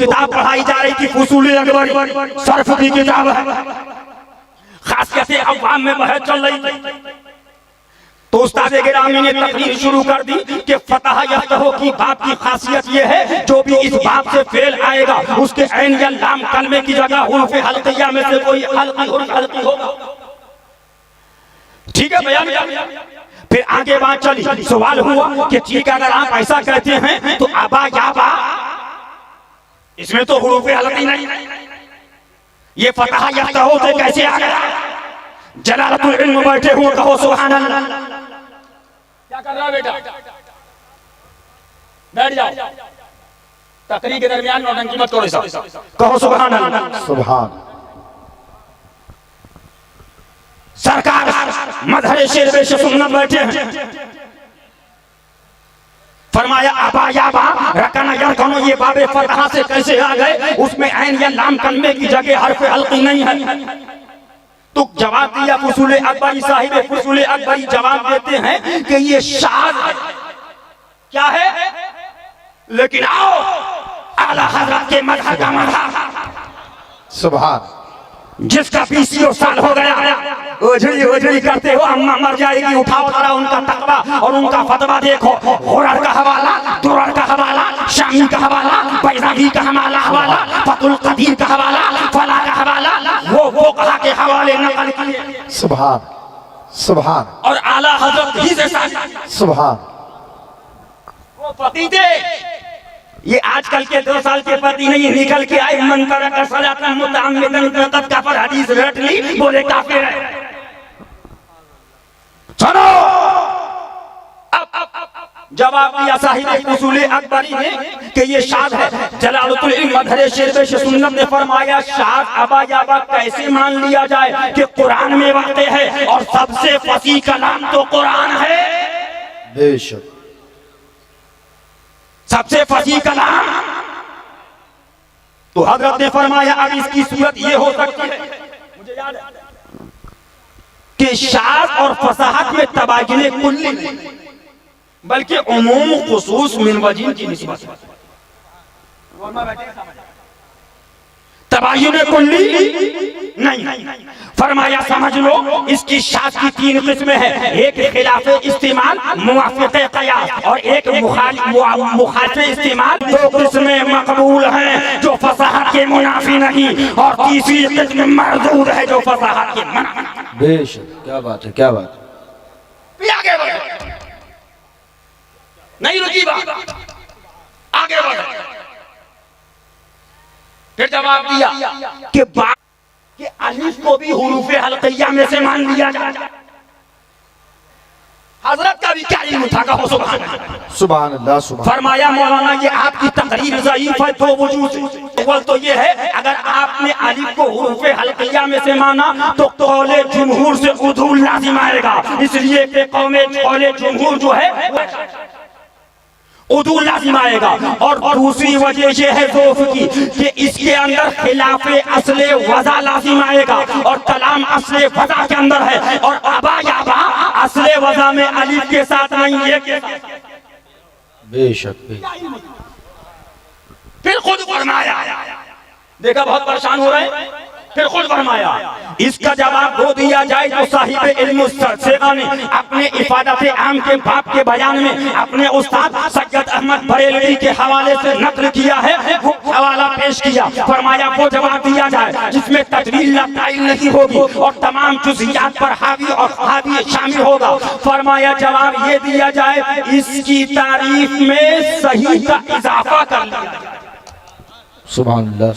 किताब पढ़ाई जा रही थी फुसूल अकबरी, सर्फ की किताब है, खासियत अवाम में बहस चल रही थी। तो उस्ताद गिरामी ने तकरीर शुरू कर दी कि फतह यफ्तहु की बात की खासियत यह है जो भी इस बात से फेल आएगा उसके ऐन या लाम कलमे की जगह हुर्फ हल्किया में से कोई हल्की होगा। ठीक है बयान किया। फिर आगे बात चली, सवाल हुआ कि ठीक है अगर आप ऐसा कहते हैं तो आबा याबा इसमें तो हुरूफ हल्की नहीं, ये फतह यफ्तहु से कैसे आ गया? जलालतुल इल्म बैठे हुए कहो सुभान अल्लाह। क्या कर रहा है बेटा? बैठ जाओ, तकरीर के दरमियान नौटंकी मत करो, कहो सुभान अल्लाह। सुभान सरकार मजहर शेर सुन्नत बैठे हैं, फरमाया आबा याबा रकना यरकनो ये बाबे फतहा से कैसे आ गए? उसमें ऐन या लाम कलमे की जगह हर्फ हल्की नहीं है। तो जवाब दिया फुसूल अकबरी साहिब फुसूल अकबरी जवाब देते हैं कि ये शाज़ है। क्या है? लेकिन आओ आला हज़रत के मजहब का मजहब, सुभान जिसका 20 साल हो गया ओझली करते हो, अम्मा मर जाएगी, उठाओ जरा उनका तकवा और उनका फतवा देखो। हुरर का हवाला, दुरर का हवाला, शामी का हवाला, बैज़ावी का हवाला, फतुल कदीर का हवाला, फला का हवाला, वो कहा के हवाले नकल किए। सुभान सुभान और आला हज़रत ही से सुभान वो पति थे। ये आजकल के 2 साल के पति नहीं, निकल के आए मन कर सलातन मुतअम्मिदन क़द का पर हदीस रट ली, बोले काफिर है। सुनो अब जवाब दिया साहिब फुसूल अकबरी ने कि ये शाज़ है। जलालुल इल्म मजहर शेर सुन्नत ने फरमाया शाज़ अबा याबा कैसे मान लिया जाए कि कुरान में वाक़े है और सबसे फसीह कलाम तो कुरान है। बेशक सबसे फसीह कलाम। तो हजरत ने फरमाया अब इसकी सूरत ये हो सकती है, मुझे याद है कि शाज़ और फसाहत में तबायिन कुल्ली बल्कि उमूम खुसूस मिन वजीह की निस्बत। तबायिन कुल्ली नहीं, फरमाया समझ लो इसकी शाज़ की 3 किस्में हैं, एक खिलाफे इस्तेमाल मुवाफिक़े क़यास और एक मुखालिफे इस्तेमाल। 2 किस्में मकबूल हैं जो फसाहत के मुनाफी नहीं, और तीसरी किस्म मरदूद है जो फसाहत के मुनाफी। बेशक क्या बात है, क्या बात आगे बढ़ो, नहीं रुकी बात, आगे बढ़ो। फिर जवाब दिया कि अलिफ को भी हुरूफ हल्किया में से मान लिया जाए। हजरत का भी क्या इल्म था, कहो सुभान अल्लाह। सुभान अल्लाह सुभान। फरमाया मौलाना ये आपकी तकरीर ज़ईफ़ है। तो वजूद तो ये है अगर आपने अलिफ को हुरूफ हल्किया में से माना तो कौले जुमहूर से उदूल लाजिम आएगा, इसलिए कि कौले जुमहूर जो है उदूल लाजिम आएगा। और दूसरी वजह ये है ज़ौफ़ की कि इसके अंदर खिलाफे असले वज़ा लाजिम आएगा, और कलाम असले वज़ा के अंदर है, और अबा याबा असले वज़ा में अलिफ के साथ नहीं है। बेशक फिर खुद फरमाया, देखा बहुत परेशान हो रहे हैं, फिर खुद फरमाया इसका जवाब दो दिया जाए तो साहिब इल्म सेगा ने अपने इफादत आम के बाप के बयान में अपने उस्ताद सैयद अहमद बरेलवी के हवाले से नकल किया है, वो हवाला पेश किया। फरमाया वो जवाब दिया जाए जिसमें तजवील लताइल नहीं होगी और तमाम जुज़ियात पर हावी और हावी शामिल होगा। फरमाया जवाब ये दिया जाए इसकी तारीफ में सही का इजाफा कर लिया जाए। सुभान अल्लाह,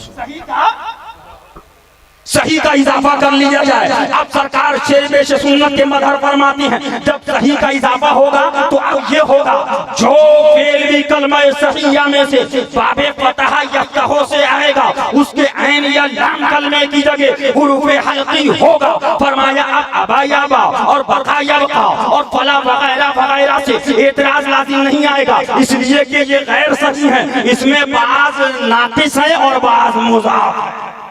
सही का इजाफा कर लिया जाए। अब सरकार शेर सुन्नत के मजहर फरमाती हैं जब सही का इजाफा होगा तो अब ये होगा जो फेल भी कलमा सहिया में से बाबे फतहा यफ्तहु से आएगा उसके ऐन या लाम कलमे की जगह हुरूफे हल्की होगा। फरमाया अब अबा याबा और बका यबका और फला वगैरह वगैरह से एतराज लाजिम नहीं आएगा, इसलिए कि ये गैर सही है, इसमें बाज नाकिस है और बाज मुज़ाफ है।